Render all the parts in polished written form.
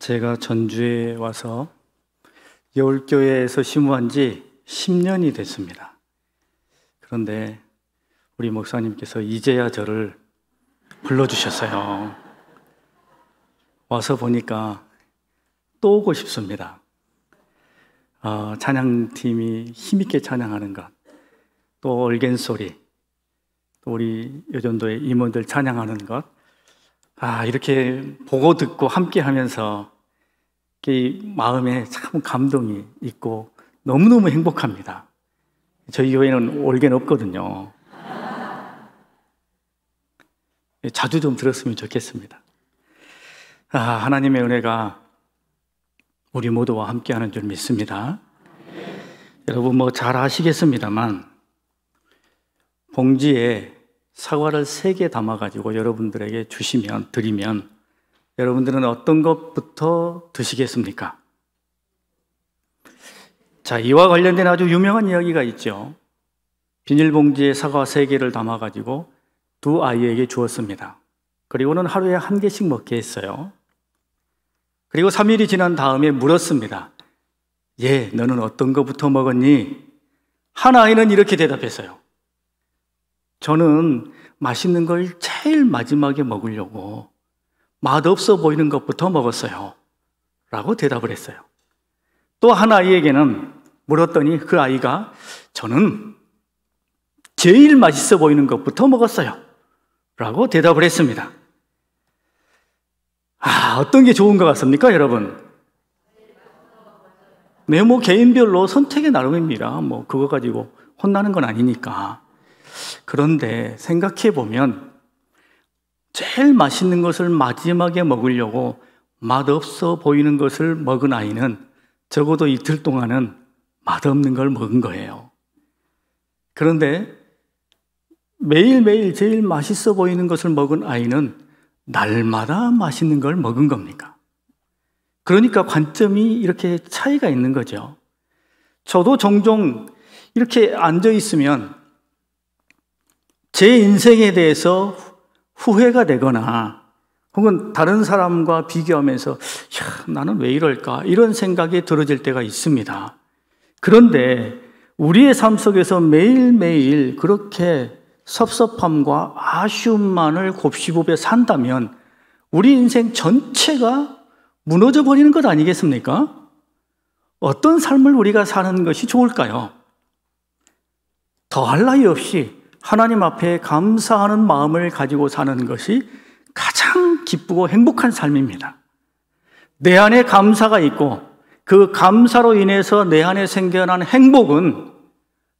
제가 전주에 와서 여울교회에서 심무한 지 10년이 됐습니다. 그런데 우리 목사님께서 이제야 저를 불러주셨어요. 와서 보니까 또 오고 싶습니다. 찬양팀이 힘있게 찬양하는 것, 또 얼겐소리, 또 우리 여전도의 임원들 찬양하는 것, 이렇게 보고 듣고 함께 하면서 마음에 참 감동이 있고 너무너무 행복합니다. 저희 교회는 올겐 없거든요. 자주 좀 들었으면 좋겠습니다. 하나님의 은혜가 우리 모두와 함께하는 줄 믿습니다. 여러분 잘 아시겠습니다만 봉지에 사과를 3개 담아가지고 여러분들에게 드리면 여러분들은 어떤 것부터 드시겠습니까? 자, 이와 관련된 아주 유명한 이야기가 있죠. 비닐봉지에 사과 3개를 담아가지고 2 아이에게 주었습니다. 그리고는 하루에 1개씩 먹게 했어요. 그리고 3일이 지난 다음에 물었습니다. 너는 어떤 것부터 먹었니? 한 아이는 이렇게 대답했어요. 저는 맛있는 걸 제일 마지막에 먹으려고 맛없어 보이는 것부터 먹었어요 라고 대답을 했어요. 또 한 아이에게는 물었더니 그 아이가 저는 제일 맛있어 보이는 것부터 먹었어요 라고 대답을 했습니다. 어떤 게 좋은 것 같습니까, 여러분? 네, 개인별로 선택의 나름입니다. 그거 가지고 혼나는 건 아니니까. 그런데 생각해 보면 제일 맛있는 것을 마지막에 먹으려고 맛없어 보이는 것을 먹은 아이는 적어도 이틀 동안은 맛없는 걸 먹은 거예요. 그런데 매일매일 제일 맛있어 보이는 것을 먹은 아이는 날마다 맛있는 걸 먹은 겁니까? 그러니까 관점이 이렇게 차이가 있는 거죠. 저도 종종 이렇게 앉아 있으면 제 인생에 대해서 후회가 되거나 혹은 다른 사람과 비교하면서 나는 왜 이럴까? 이런 생각이 들어질 때가 있습니다. 그런데 우리의 삶 속에서 매일매일 그렇게 섭섭함과 아쉬움만을 곱씹어 산다면 우리 인생 전체가 무너져 버리는 것 아니겠습니까? 어떤 삶을 우리가 사는 것이 좋을까요? 더할 나위 없이 하나님 앞에 감사하는 마음을 가지고 사는 것이 가장 기쁘고 행복한 삶입니다. 내 안에 감사가 있고 그 감사로 인해서 내 안에 생겨난 행복은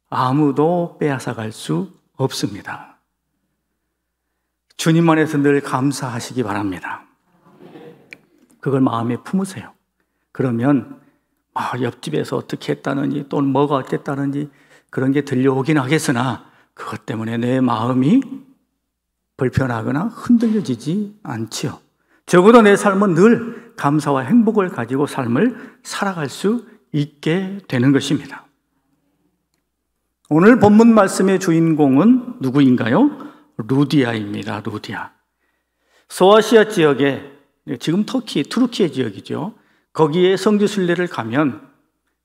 아무도 빼앗아갈 수 없습니다. 주님 안에서 늘 감사하시기 바랍니다. 그걸 마음에 품으세요. 그러면 옆집에서 어떻게 했다는지 또는 뭐가 어땠다는지 그런 게 들려오긴 하겠으나 그것 때문에 내 마음이 불편하거나 흔들려지지 않지요. 적어도 내 삶은 늘 감사와 행복을 가지고 삶을 살아갈 수 있게 되는 것입니다. 오늘 본문 말씀의 주인공은 누구인가요? 루디아입니다. 루디아. 소아시아 지역에, 지금 투르키예 지역이죠. 거기에 성지순례를 가면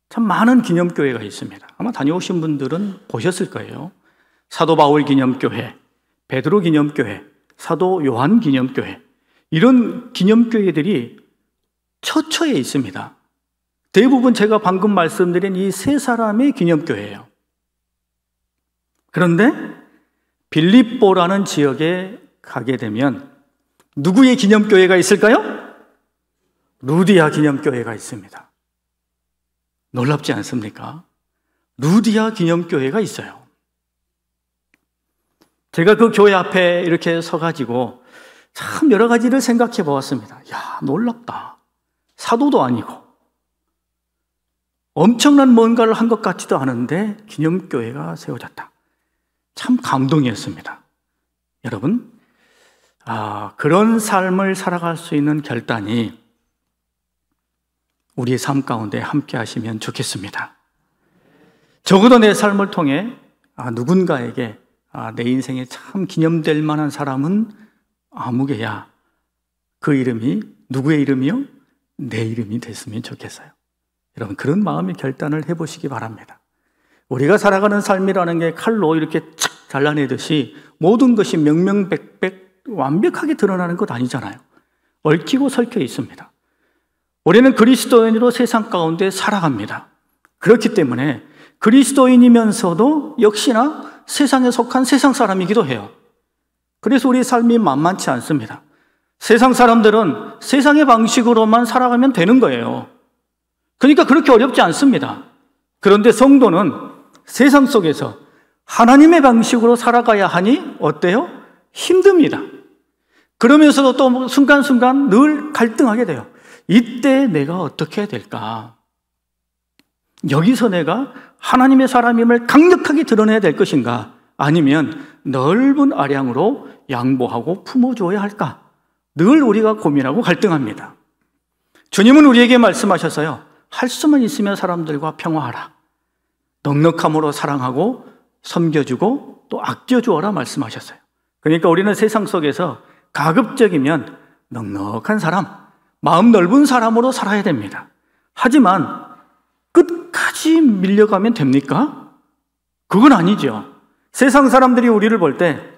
참 많은 기념교회가 있습니다. 아마 다녀오신 분들은 보셨을 거예요. 사도 바울 기념교회, 베드로 기념교회, 사도 요한 기념교회, 이런 기념교회들이 처처에 있습니다. 대부분 제가 방금 말씀드린 이 3사람의 기념교회예요. 그런데 빌립보라는 지역에 가게 되면 누구의 기념교회가 있을까요? 루디아 기념교회가 있습니다. 놀랍지 않습니까? 루디아 기념교회가 있어요. 제가 그 교회 앞에 이렇게 서가지고 참 여러 가지를 생각해 보았습니다. 놀랍다. 사도도 아니고 엄청난 뭔가를 한 것 같지도 않은데 기념교회가 세워졌다. 참 감동이었습니다. 여러분, 그런 삶을 살아갈 수 있는 결단이 우리의 삶 가운데 함께 하시면 좋겠습니다. 적어도 내 삶을 통해 누군가에게 내 인생에 참 기념될 만한 사람은 아무개야. 그 이름이 누구의 이름이요? 내 이름이 됐으면 좋겠어요. 여러분, 그런 마음의 결단을 해보시기 바랍니다. 우리가 살아가는 삶이라는 게 칼로 이렇게 착 잘라내듯이 모든 것이 명명백백 완벽하게 드러나는 것 아니잖아요. 얽히고 설켜 있습니다. 우리는 그리스도인으로 세상 가운데 살아갑니다. 그렇기 때문에 그리스도인이면서도 역시나 세상에 속한 세상 사람이기도 해요. 그래서 우리 삶이 만만치 않습니다. 세상 사람들은 세상의 방식으로만 살아가면 되는 거예요. 그러니까 그렇게 어렵지 않습니다. 그런데 성도는 세상 속에서 하나님의 방식으로 살아가야 하니 어때요? 힘듭니다. 그러면서도 또 순간순간 늘 갈등하게 돼요. 이때 내가 어떻게 해야 될까? 여기서 내가 하나님의 사람임을 강력하게 드러내야 될 것인가? 아니면 넓은 아량으로 양보하고 품어줘야 할까? 늘 우리가 고민하고 갈등합니다. 주님은 우리에게 말씀하셨어요. 할 수만 있으면 사람들과 평화하라. 넉넉함으로 사랑하고 섬겨주고 또 아껴주어라 말씀하셨어요. 그러니까 우리는 세상 속에서 가급적이면 넉넉한 사람, 마음 넓은 사람으로 살아야 됩니다. 하지만 끝까지 밀려가면 됩니까? 그건 아니죠. 세상 사람들이 우리를 볼 때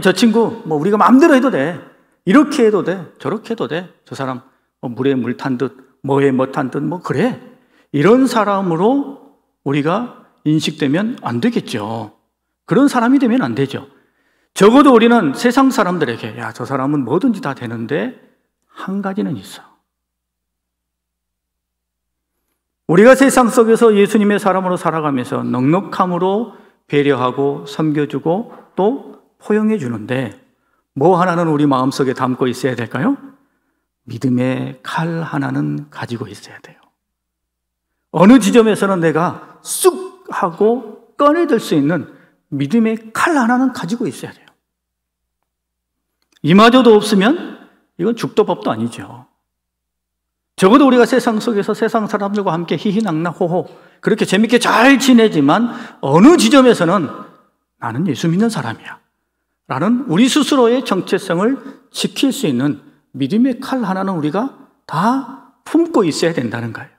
저 친구 우리가 마음대로 해도 돼. 이렇게 해도 돼. 저렇게 해도 돼. 저 사람 물에 물 탄 듯 뭐에 뭐 탄 듯 그래. 이런 사람으로 우리가 인식되면 안 되겠죠. 그런 사람이 되면 안 되죠. 적어도 우리는 세상 사람들에게 저 사람은 뭐든지 다 되는데 한 가지는 있어. 우리가 세상 속에서 예수님의 사람으로 살아가면서 넉넉함으로 배려하고 섬겨주고 또 포용해 주는데 뭐 하나는 우리 마음속에 담고 있어야 될까요? 믿음의 칼 하나는 가지고 있어야 돼요. 어느 지점에서는 내가 쑥 하고 꺼내들 수 있는 믿음의 칼 하나는 가지고 있어야 돼요. 이마저도 없으면 이건 죽도 법도 아니죠. 적어도 우리가 세상 속에서 세상 사람들과 함께 히히낙낙 호호 그렇게 재밌게 잘 지내지만 어느 지점에서는 나는 예수 믿는 사람이야 라는 우리 스스로의 정체성을 지킬 수 있는 믿음의 칼 하나는 우리가 다 품고 있어야 된다는 거예요.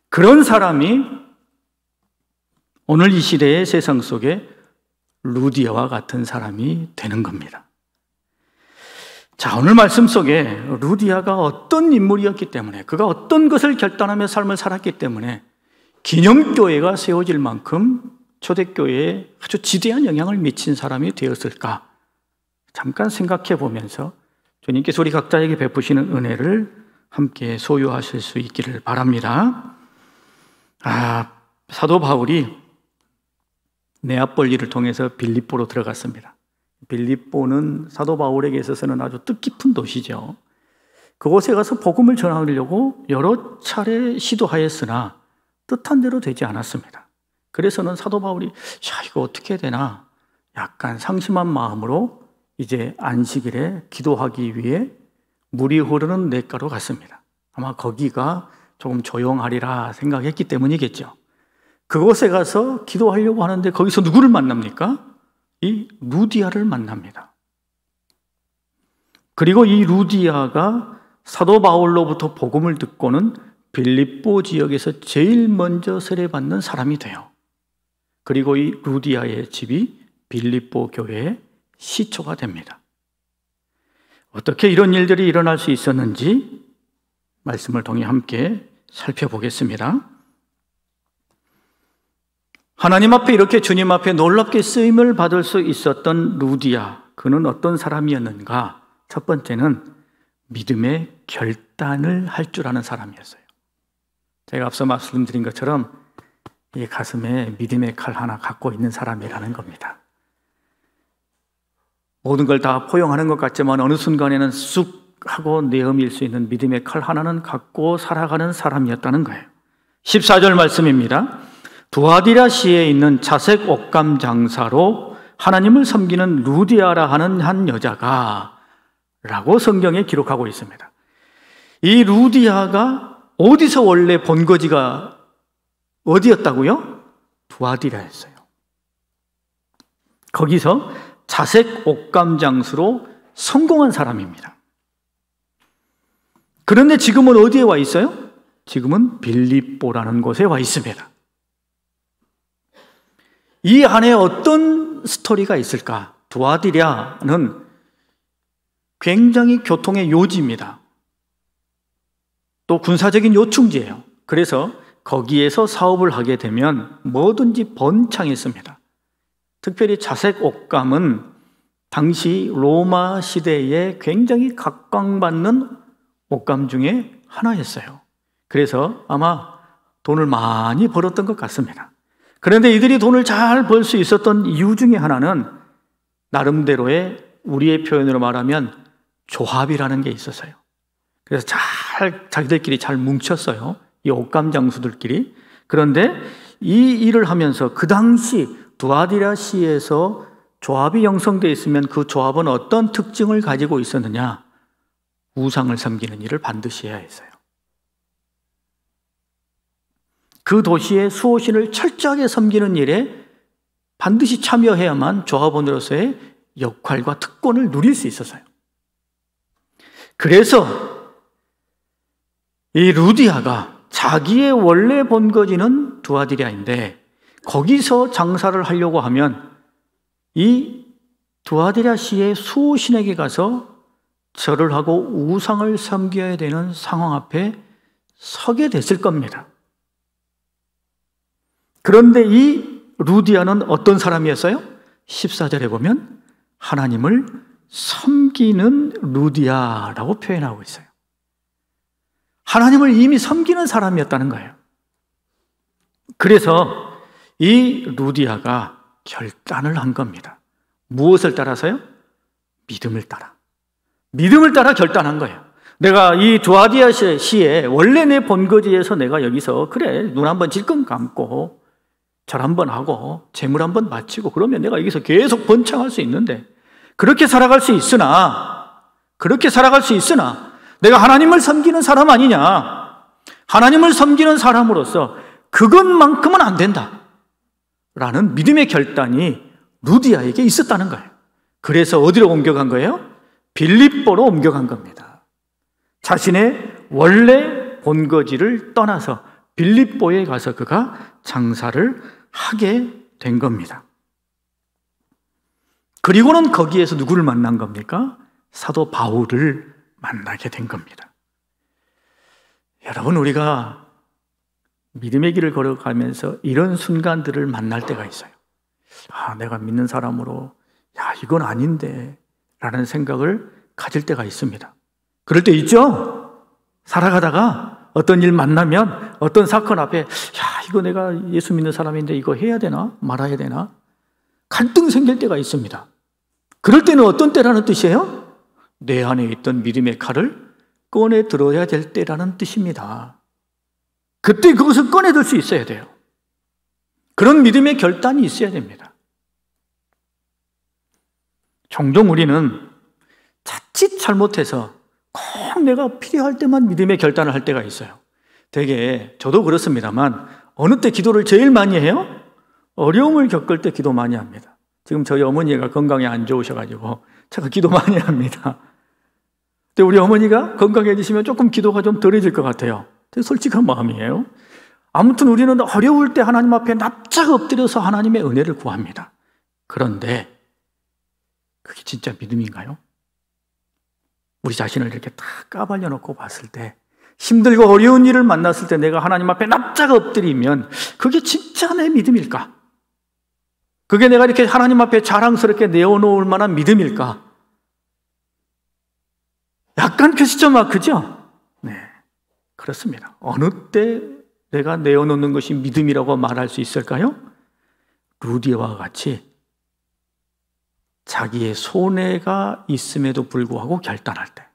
그런 사람이 오늘 이 시대의 세상 속에 루디아와 같은 사람이 되는 겁니다. 자, 오늘 말씀 속에 루디아가 어떤 인물이었기 때문에 그가 어떤 것을 결단하며 삶을 살았기 때문에 기념교회가 세워질 만큼 초대교회에 아주 지대한 영향을 미친 사람이 되었을까? 잠깐 생각해 보면서 주님께서 우리 각자에게 베푸시는 은혜를 함께 소유하실 수 있기를 바랍니다. 사도 바울이 네아폴리를 통해서 빌립보로 들어갔습니다. 빌립보는 사도 바울에게 있어서는 아주 뜻깊은 도시죠. 그곳에 가서 복음을 전하려고 여러 차례 시도하였으나 뜻한 대로 되지 않았습니다. 그래서는 사도 바울이 이거 어떻게 해야 되나 약간 상심한 마음으로 이제 안식일에 기도하기 위해 물이 흐르는 냇가로 갔습니다. 아마 거기가 조금 조용하리라 생각했기 때문이겠죠. 그곳에 가서 기도하려고 하는데 거기서 누구를 만납니까? 이 루디아를 만납니다. 그리고 이 루디아가 사도 바울로부터 복음을 듣고는 빌립보 지역에서 제일 먼저 세례받는 사람이 돼요. 그리고 이 루디아의 집이 빌립보 교회의 시초가 됩니다. 어떻게 이런 일들이 일어날 수 있었는지 말씀을 통해 함께 살펴보겠습니다. 하나님 앞에 이렇게 주님 앞에 놀랍게 쓰임을 받을 수 있었던 루디아, 그는 어떤 사람이었는가? 첫 번째는 믿음의 결단을 할 줄 아는 사람이었어요. 제가 앞서 말씀드린 것처럼 이 가슴에 믿음의 칼 하나 갖고 있는 사람이라는 겁니다. 모든 걸 다 포용하는 것 같지만 어느 순간에는 쑥 하고 내어밀 수 있는 믿음의 칼 하나는 갖고 살아가는 사람이었다는 거예요. 14절 말씀입니다. 두아디라시에 있는 자색 옷감 장사로 하나님을 섬기는 루디아라 하는 한 여자가 라고 성경에 기록하고 있습니다. 이 루디아가 어디서 원래 본거지가 어디였다고요? 두아디라였어요. 거기서 자색 옷감 장수로 성공한 사람입니다. 그런데 지금은 어디에 와 있어요? 지금은 빌립보라는 곳에 와 있습니다. 이 안에 어떤 스토리가 있을까? 두아디랴는 굉장히 교통의 요지입니다. 또 군사적인 요충지예요. 그래서 거기에서 사업을 하게 되면 뭐든지 번창했습니다. 특별히 자색 옷감은 당시 로마 시대에 굉장히 각광받는 옷감 중에 하나였어요. 그래서 아마 돈을 많이 벌었던 것 같습니다. 그런데 이들이 돈을 잘 벌 수 있었던 이유 중에 하나는 나름대로의 우리의 표현으로 말하면 조합이라는 게 있었어요. 그래서 자기들끼리 잘 뭉쳤어요. 이 옷감 장수들끼리. 그런데 이 일을 하면서 그 당시 두아디라 시에서 조합이 형성되어 있으면 그 조합은 어떤 특징을 가지고 있었느냐? 우상을 섬기는 일을 반드시 해야 했어요. 그 도시의 수호신을 철저하게 섬기는 일에 반드시 참여해야만 조합원으로서의 역할과 특권을 누릴 수 있었어요. 그래서 이 루디아가 자기의 원래 본거지는 두아디랴인데 거기서 장사를 하려고 하면 이 두아디랴 시의 수호신에게 가서 절을 하고 우상을 섬겨야 되는 상황 앞에 서게 됐을 겁니다. 그런데 이 루디아는 어떤 사람이었어요? 14절에 보면 하나님을 섬기는 루디아라고 표현하고 있어요. 하나님을 이미 섬기는 사람이었다는 거예요. 그래서 이 루디아가 결단을 한 겁니다. 무엇을 따라서요? 믿음을 따라. 믿음을 따라 결단한 거예요. 내가 이 두아디라 시에 원래 내 본거지에서 내가 여기서 그래 눈 한번 질끈 감고 절 한번 하고 재물 한번 바치고 그러면 내가 여기서 계속 번창할 수 있는데 그렇게 살아갈 수 있으나 내가 하나님을 섬기는 사람 아니냐? 하나님을 섬기는 사람으로서 그것만큼은 안 된다 라는 믿음의 결단이 루디아에게 있었다는 거예요. 그래서 어디로 옮겨간 거예요? 빌립보로 옮겨간 겁니다. 자신의 원래 본거지를 떠나서 빌립보에 가서 그가 장사를 하게 된 겁니다. 그리고는 거기에서 누구를 만난 겁니까? 사도 바울을 만나게 된 겁니다. 여러분, 우리가 믿음의 길을 걸어가면서 이런 순간들을 만날 때가 있어요. 내가 믿는 사람으로 이건 아닌데 라는 생각을 가질 때가 있습니다. 그럴 때 있죠? 살아가다가 어떤 일 만나면 어떤 사건 앞에 이거 내가 예수 믿는 사람인데 이거 해야 되나 말아야 되나 갈등 생길 때가 있습니다. 그럴 때는 어떤 때라는 뜻이에요? 내 안에 있던 믿음의 칼을 꺼내 들어야 될 때라는 뜻입니다. 그때 그것을 꺼내들 수 있어야 돼요. 그런 믿음의 결단이 있어야 됩니다. 종종 우리는 자칫 잘못해서 꼭 내가 필요할 때만 믿음의 결단을 할 때가 있어요. 되게 저도 그렇습니다만 어느 때 기도를 제일 많이 해요? 어려움을 겪을 때 기도 많이 합니다. 지금 저희 어머니가 건강이 안 좋으셔가지고 제가 기도 많이 합니다. 근데 우리 어머니가 건강해지시면 조금 기도가 좀 덜해질 것 같아요. 되게 솔직한 마음이에요. 아무튼 우리는 어려울 때 하나님 앞에 납작 엎드려서 하나님의 은혜를 구합니다. 그런데 그게 진짜 믿음인가요? 우리 자신을 이렇게 딱 까발려 놓고 봤을 때 힘들고 어려운 일을 만났을 때 내가 하나님 앞에 납작 엎드리면 그게 진짜 내 믿음일까? 그게 내가 이렇게 하나님 앞에 자랑스럽게 내어놓을 만한 믿음일까? 약간 퀘스천 마크죠? 네, 그렇습니다. 어느 때 내가 내어놓는 것이 믿음이라고 말할 수 있을까요? 루디아와 같이 자기의 손해가 있음에도 불구하고 결단할 때,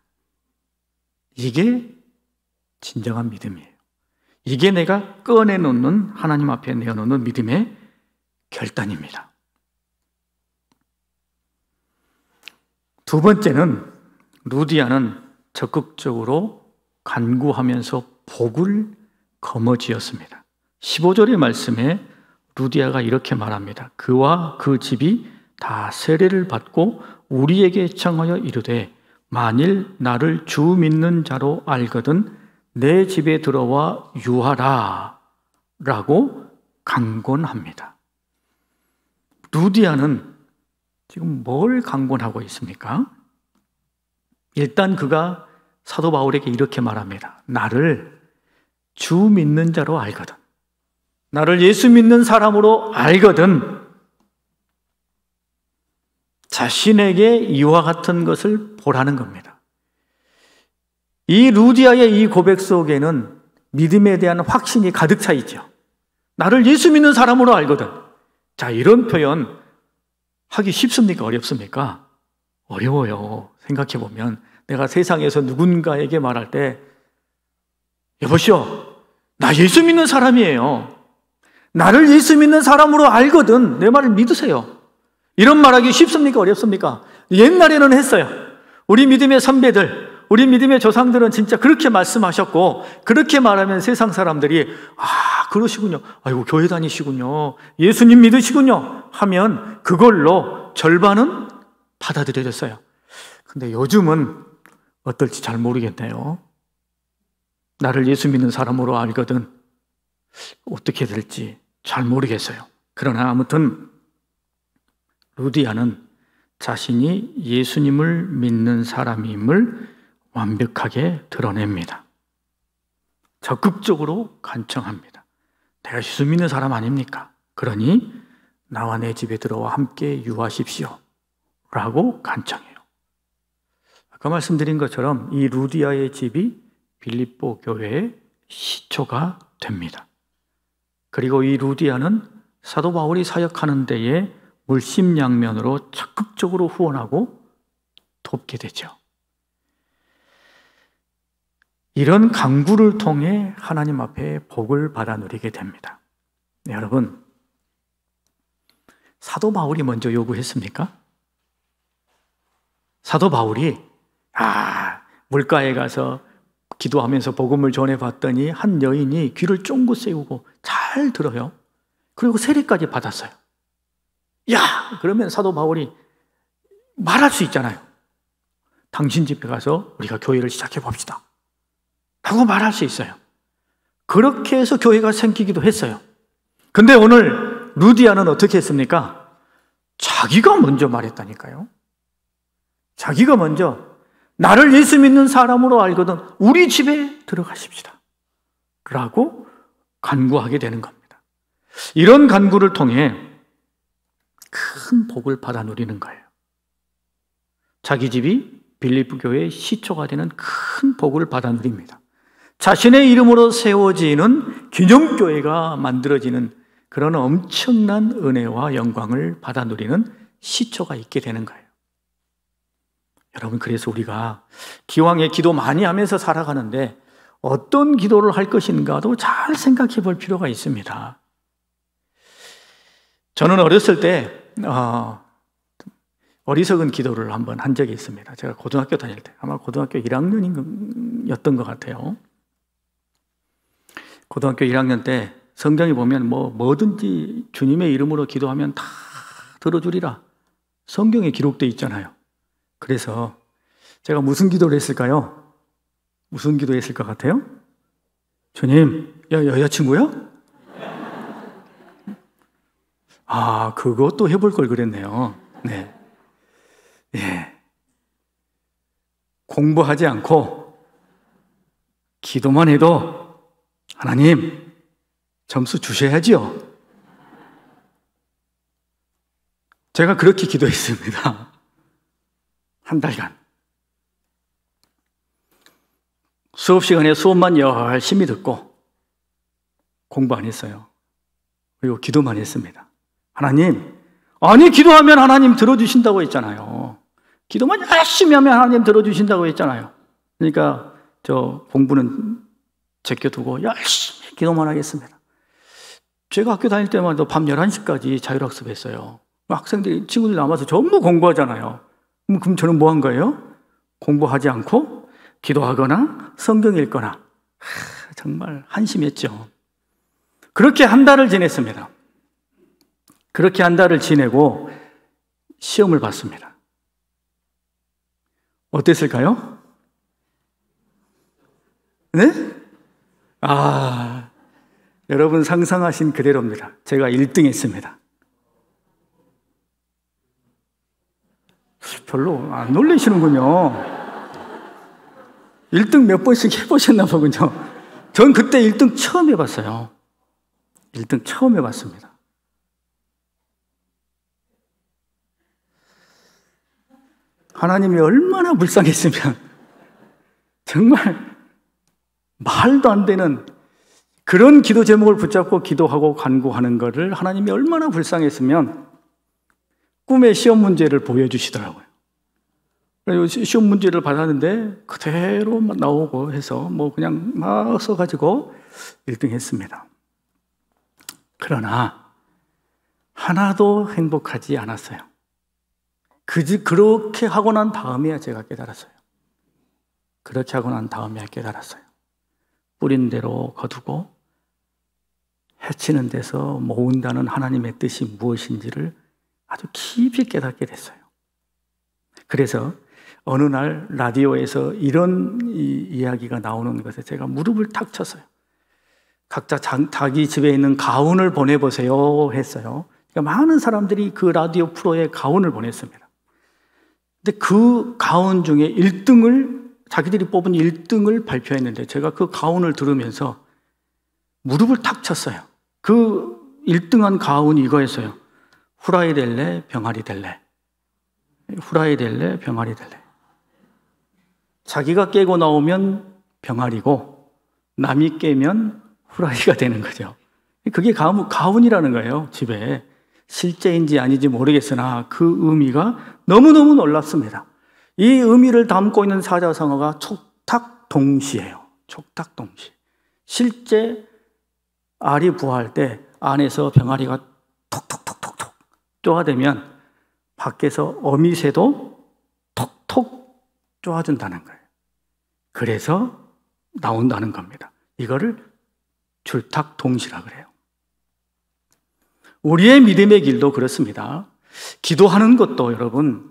이게 진정한 믿음이에요. 이게 내가 꺼내놓는, 하나님 앞에 내어놓는 믿음의 결단입니다. 두 번째는 루디아는 적극적으로 간구하면서 복을 거머쥐었습니다. 15절의 말씀에 루디아가 이렇게 말합니다. 그와 그 집이 다 세례를 받고 우리에게 청하여 이르되 만일 나를 주 믿는 자로 알거든 내 집에 들어와 유하라 라고 강권합니다. 루디아는 지금 뭘 강권하고 있습니까? 일단 그가 사도 바울에게 이렇게 말합니다. 나를 주 믿는 자로 알거든, 나를 예수 믿는 사람으로 알거든 자신에게 이와 같은 것을 보라는 겁니다. 이 루디아의 이 고백 속에는 믿음에 대한 확신이 가득 차 있죠. 나를 예수 믿는 사람으로 알거든. 자, 이런 표현 하기 쉽습니까? 어렵습니까? 어려워요. 생각해 보면 내가 세상에서 누군가에게 말할 때 여보시오, 나 예수 믿는 사람이에요. 나를 예수 믿는 사람으로 알거든. 내 말을 믿으세요. 이런 말하기 쉽습니까? 어렵습니까? 옛날에는 했어요. 우리 믿음의 선배들, 우리 믿음의 조상들은 진짜 그렇게 말씀하셨고, 그렇게 말하면 세상 사람들이 그러시군요, 아이고 교회 다니시군요, 예수님 믿으시군요 하면 그걸로 절반은 받아들여졌어요. 근데 요즘은 어떨지 잘 모르겠네요. 나를 예수 믿는 사람으로 알거든 어떻게 될지 잘 모르겠어요. 그러나 아무튼 루디아는 자신이 예수님을 믿는 사람임을 완벽하게 드러냅니다. 적극적으로 간청합니다. 내가 예수 믿는 사람 아닙니까? 그러니 나와 내 집에 들어와 함께 유하십시오 라고 간청해요. 아까 말씀드린 것처럼 이 루디아의 집이 빌립보 교회의 시초가 됩니다. 그리고 이 루디아는 사도 바울이 사역하는 데에 물심양면으로 적극적으로 후원하고 돕게 되죠. 이런 강구를 통해 하나님 앞에 복을 받아 누리게 됩니다. 네, 여러분, 사도 바울이 먼저 요구했습니까? 사도 바울이 물가에 가서 기도하면서 복음을 전해봤더니 한 여인이 귀를 쫑긋 세우고 잘 들어요. 그리고 세례까지 받았어요. 그러면 사도 바울이 말할 수 있잖아요. 당신 집에 가서 우리가 교회를 시작해 봅시다 라고 말할 수 있어요. 그렇게 해서 교회가 생기기도 했어요. 근데 오늘 루디아는 어떻게 했습니까? 자기가 먼저 말했다니까요. 자기가 먼저 나를 예수 믿는 사람으로 알거든 우리 집에 들어가십시다 라고 간구하게 되는 겁니다. 이런 간구를 통해 큰 복을 받아 누리는 거예요. 자기 집이 빌립보 교회의 시초가 되는 큰 복을 받아 누립니다. 자신의 이름으로 세워지는 기념교회가 만들어지는 그런 엄청난 은혜와 영광을 받아 누리는 시초가 있게 되는 거예요. 여러분, 그래서 우리가 기왕에 기도 많이 하면서 살아가는데 어떤 기도를 할 것인가도 잘 생각해 볼 필요가 있습니다. 저는 어렸을 때 어리석은 기도를 한번 한 적이 있습니다. 제가 고등학교 다닐 때, 아마 고등학교 1학년이었던 것 같아요. 고등학교 1학년 때 성경에 보면 뭐든지 주님의 이름으로 기도하면 다 들어주리라 성경에 기록되어 있잖아요. 그래서 제가 무슨 기도를 했을까요? 무슨 기도했을 것 같아요? 주님, 여자친구요? 그것도 해볼 걸 그랬네요. 네. 예. 공부하지 않고 기도만 해도 하나님 점수 주셔야지요. 제가 그렇게 기도했습니다. 한 달간. 수업 시간에 수업만 열심히 듣고 공부 안 했어요. 그리고 기도만 했습니다. 하나님, 기도하면 하나님 들어주신다고 했잖아요. 기도만 열심히 하면 하나님 들어주신다고 했잖아요. 그러니까 저 공부는 제껴두고 열심히 기도만 하겠습니다. 제가 학교 다닐 때마다 밤 11시까지 자율학습했어요. 학생들이, 친구들 남아서 전부 공부하잖아요. 그럼 저는 뭐 한 거예요? 공부하지 않고 기도하거나 성경 읽거나. 정말 한심했죠. 그렇게 한 달을 지냈습니다. 그렇게 한 달을 지내고 시험을 봤습니다. 어땠을까요? 네? 여러분 상상하신 그대로입니다. 제가 1등 했습니다. 별로 안 놀라시는군요. 1등 몇 번씩 해보셨나 보군요. 전 그때 1등 처음 해봤어요. 1등 처음 해봤습니다. 하나님이 얼마나 불쌍했으면, 정말 말도 안 되는 그런 기도 제목을 붙잡고 기도하고 간구하는 것을 하나님이 얼마나 불쌍했으면 꿈의 시험 문제를 보여주시더라고요. 그래서 시험 문제를 받았는데 그대로 나오고 해서 그냥 막 써가지고 1등 했습니다. 그러나 하나도 행복하지 않았어요. 그렇게 하고 난 다음에야 제가 깨달았어요. 그렇게 하고 난 다음에야 깨달았어요. 뿌린 대로 거두고 해치는 데서 모은다는 하나님의 뜻이 무엇인지를 아주 깊이 깨닫게 됐어요. 그래서 어느 날 라디오에서 이런 이야기가 나오는 것에 제가 무릎을 탁 쳤어요. 각자 자기 집에 있는 가훈을 보내보세요 했어요. 그러니까 많은 사람들이 그 라디오 프로에 가훈을 보냈습니다. 근데 그 가훈 중에 1등을, 자기들이 뽑은 1등을 발표했는데 제가 그 가훈을 들으면서 무릎을 탁 쳤어요. 그 1등한 가훈이 이거였어요. 후라이 될래, 병아리 될래. 후라이 될래, 병아리 될래. 자기가 깨고 나오면 병아리고 남이 깨면 후라이가 되는 거죠. 그게 가훈이라는 거예요, 집에. 실제인지 아닌지 모르겠으나 그 의미가 너무너무 놀랍습니다. 이 의미를 담고 있는 사자성어가 촉탁동시예요. 촉탁동시. 실제 알이 부화할 때 안에서 병아리가 톡톡톡톡톡 쪼아대면 밖에서 어미새도 톡톡 쪼아준다는 거예요. 그래서 나온다는 겁니다. 이거를 출탁동시라 그래요. 우리의 믿음의 길도 그렇습니다. 기도하는 것도 여러분,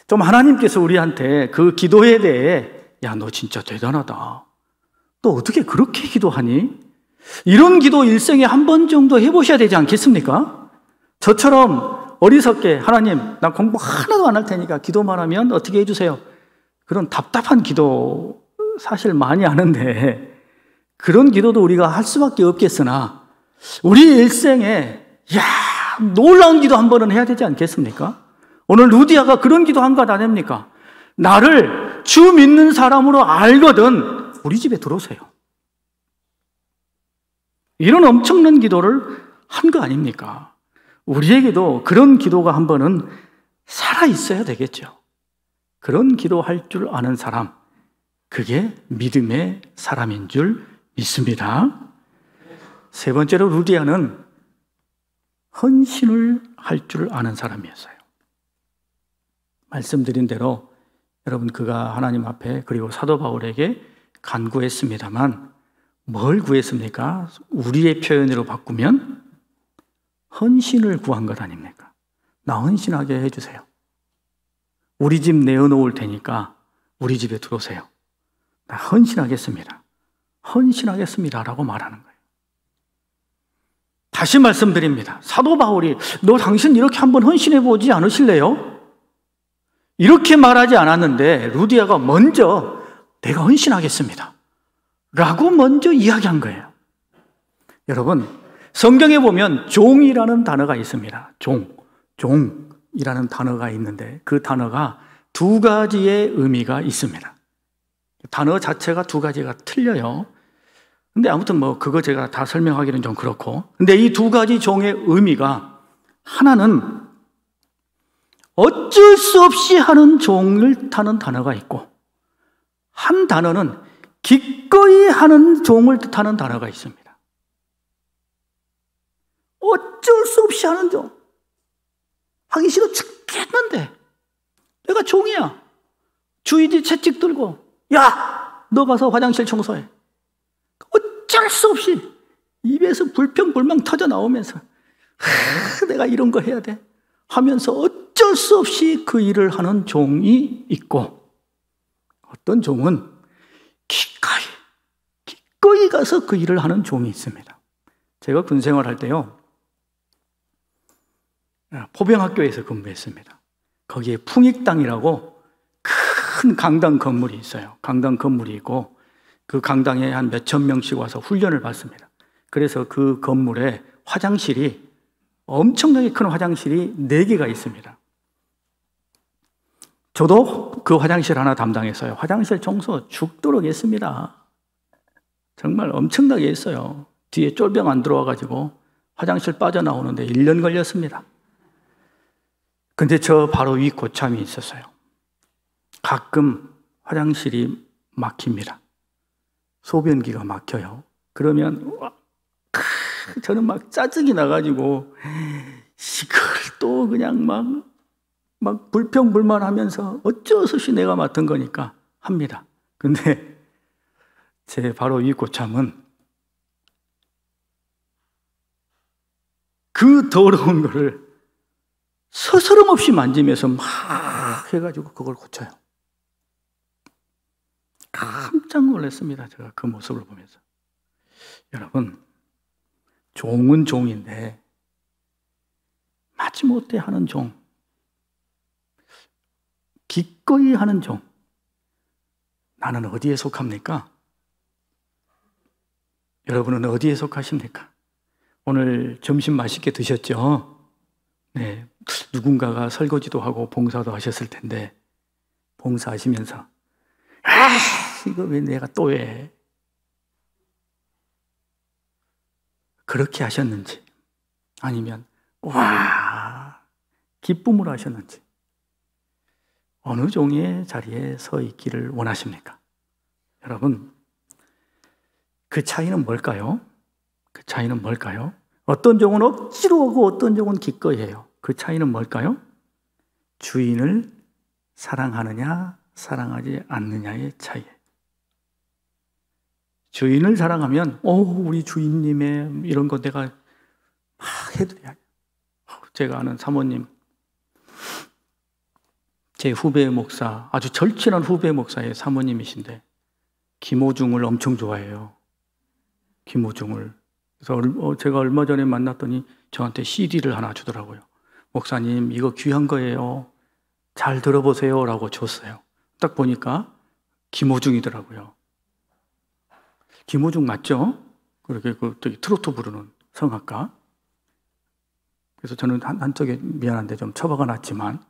좀 하나님께서 우리한테 그 기도에 대해 야, 너 진짜 대단하다. 너 어떻게 그렇게 기도하니? 이런 기도 일생에 한 번 정도 해보셔야 되지 않겠습니까? 저처럼 어리석게 하나님, 나 공부 하나도 안 할 테니까 기도만 하면 어떻게 해주세요. 그런 답답한 기도 사실 많이 하는데 그런 기도도 우리가 할 수밖에 없겠으나 우리 일생에 놀라운 기도 한 번은 해야 되지 않겠습니까? 오늘 루디아가 그런 기도 한 것 아닙니까? 나를 주 믿는 사람으로 알거든 우리 집에 들어오세요. 이런 엄청난 기도를 한 거 아닙니까? 우리에게도 그런 기도가 한 번은 살아있어야 되겠죠. 그런 기도할 줄 아는 사람, 그게 믿음의 사람인 줄 믿습니다. 세 번째로 루디아는 헌신을 할 줄 아는 사람이었어요. 말씀드린 대로 여러분 그가 하나님 앞에 그리고 사도 바울에게 간구했습니다만 뭘 구했습니까? 우리의 표현으로 바꾸면 헌신을 구한 것 아닙니까? 나 헌신하게 해주세요. 우리 집 내어놓을 테니까 우리 집에 들어오세요. 나 헌신하겠습니다. 헌신하겠습니다 라고 말하는 거예요. 다시 말씀드립니다. 사도 바울이 너 당신 이렇게 한번 헌신해보지 않으실래요? 이렇게 말하지 않았는데 루디아가 먼저 내가 헌신하겠습니다 라고 먼저 이야기한 거예요. 여러분 성경에 보면 종이라는 단어가 있습니다. 종이라는 단어가 있는데 그 단어가 두 가지의 의미가 있습니다. 단어 자체가 두 가지가 틀려요. 근데 아무튼 그거 제가 다 설명하기는 좀 그렇고. 근데 이 두 가지 종의 의미가 하나는 어쩔 수 없이 하는 종을 뜻하는 단어가 있고 한 단어는 기꺼이 하는 종을 뜻하는 단어가 있습니다. 어쩔 수 없이 하는 종. 하기 싫어 죽겠는데 내가 종이야. 주인이 채찍 들고 야, 너 가서 화장실 청소해. 어쩔 수 없이 입에서 불평불만 터져 나오면서 내가 이런 거 해야 돼 하면서 어쩔 수 없이 그 일을 하는 종이 있고 어떤 종은 기꺼이 가서 그 일을 하는 종이 있습니다. 제가 군 생활할 때요, 포병학교에서 근무했습니다. 거기에 풍익당이라고 큰 강당 건물이 있어요. 강당 건물이 있고 그 강당에 한 몇천 명씩 와서 훈련을 받습니다. 그래서 그 건물에 화장실이, 엄청나게 큰 화장실이 4개가 있습니다. 저도 그 화장실 하나 담당했어요. 화장실 청소 죽도록 했습니다. 정말 엄청나게 했어요. 뒤에 쫄병 안 들어와가지고 화장실 빠져나오는데 1년 걸렸습니다. 근데 저 바로 위 고참이 있었어요. 가끔 화장실이 막힙니다. 소변기가 막혀요. 그러면 저는 막 짜증이 나가지고 이걸 또 그냥 막 불평불만하면서 어쩔 수 없이 내가 맡은 거니까 합니다. 근데 제 바로 위 고참은 그 더러운 거를 서스럼 없이 만지면서 막 해가지고 그걸 고쳐요. 깜짝 놀랐습니다. 제가 그 모습을 보면서. 여러분, 종은 종인데 마지못해 하는 종, 기꺼이 하는 종, 나는 어디에 속합니까? 여러분은 어디에 속하십니까? 오늘 점심 맛있게 드셨죠? 네, 누군가가 설거지도 하고 봉사도 하셨을 텐데 봉사하시면서 이거 왜 내가 또 해? 그렇게 하셨는지, 아니면 와 기쁨으로 하셨는지, 어느 종의 자리에 서 있기를 원하십니까? 여러분, 그 차이는 뭘까요? 그 차이는 뭘까요? 어떤 종은 억지로 하고 어떤 종은 기꺼이 해요. 그 차이는 뭘까요? 주인을 사랑하느냐 사랑하지 않느냐의 차이. 주인을 사랑하면 우리 주인님의 이런 거 내가 막 해도 돼. 제가 아는 사모님, 제 후배 목사, 아주 절친한 후배 목사의 사모님이신데 김호중을 엄청 좋아해요. 김호중을. 그래서 제가 얼마 전에 만났더니 저한테 CD를 하나 주더라고요. 목사님, 이거 귀한 거예요. 잘 들어보세요. 라고 줬어요. 딱 보니까 김호중이더라고요. 김호중 맞죠? 그렇게 트로트 부르는 성악가. 그래서 저는 한쪽에 미안한데 좀 처박아 놨지만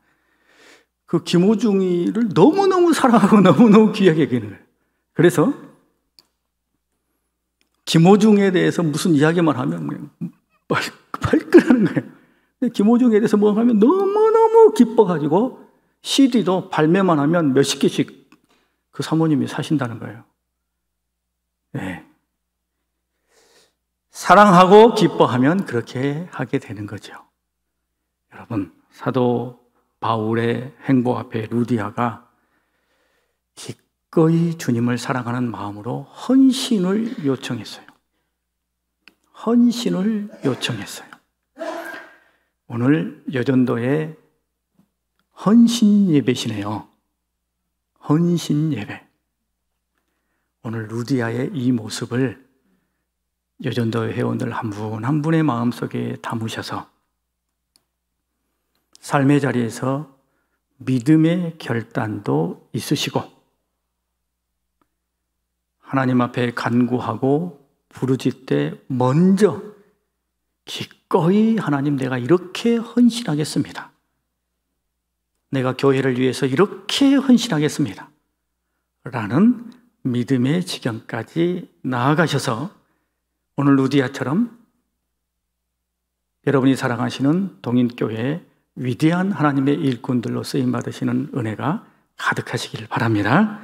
그 김호중이를 너무너무 사랑하고 너무너무 귀하게 여기는 거예요. 그래서 김호중에 대해서 무슨 이야기만 하면 그냥 발끈하는 거예요. 근데 김호중에 대해서 뭐 하면 너무너무 기뻐가지고 CD도 발매만 하면 몇십 개씩 그 사모님이 사신다는 거예요. 네. 사랑하고 기뻐하면 그렇게 하게 되는 거죠. 여러분, 사도 바울의 행보 앞에 루디아가 기꺼이 주님을 사랑하는 마음으로 헌신을 요청했어요. 헌신을 요청했어요. 오늘 여전도의 헌신 예배시네요. 헌신 예배. 오늘 루디아의 이 모습을 여전도 회원들 한 분 한 분의 마음속에 담으셔서 삶의 자리에서 믿음의 결단도 있으시고 하나님 앞에 간구하고 부르짖되 먼저 기꺼이 하나님, 내가 이렇게 헌신하겠습니다. 내가 교회를 위해서 이렇게 헌신하겠습니다. 라는 믿음의 지경까지 나아가셔서 오늘 루디아처럼 여러분이 사랑하시는 동인교회의 위대한 하나님의 일꾼들로 쓰임받으시는 은혜가 가득하시길 바랍니다.